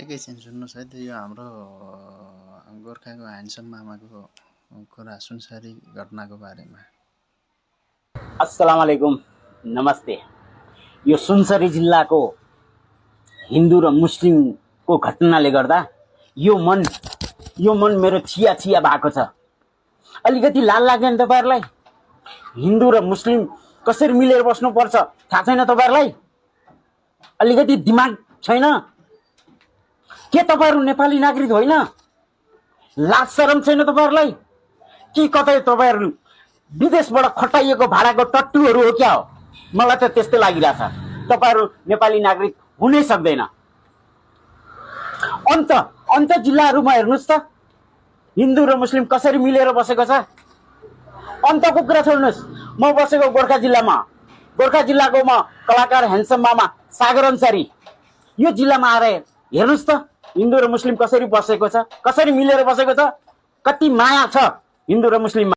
एकैछिन सुन्नुहोस् है, त्यो हाम्रो गोर्खाको ह्यान्डसम मामाको कुरा सुनसरी घटनाको बारेमा। अस्सलाम वालेकुम, नमस्ते। यो सुनसरी जिल्लाको हिन्दू र मुस्लिमको घटनाले गर्दा यो मन मेरो छिया छिया भएको छ। अलिकति लाल लाग्दैन तपाईहरुलाई? हिन्दू र मुस्लिम कसरी मिलेर बस्नुपर्छ थाहा छैन तपाईहरुलाई? अलिकति दिमाग छैन? के तपाईहरु नेपाली नागरिक होइन? लाज शरम छैन तपाईहरुलाई? कि कतै तपाईहरु विदेशबाट खटाइएको भाडाको टट्टुहरू हो क्या हो? मलाई त त्यस्तै लागिरहेछ। तपाईहरु नेपाली नागरिक हुनै सक्दैन। अन्त जिल्लाहरुमा हेर्नुस् त हिन्दू र मुस्लिम कसरी मिलेर बसेको छ। अन्तको कुरा छोड्नुस्। म बसेको गोर्खा जिल्लामा, गोर्खा जिल्लाको म कलाकार ह्यान्डसम मामा सागर अन्सारी। यो जिल्लामा आएर हेर्नुस् त हिन्दू र मुस्लिम कसरी बसेको छ, कसरी मिलेर बसेको छ। कति माया छ हिन्दू र मुस्लिममा।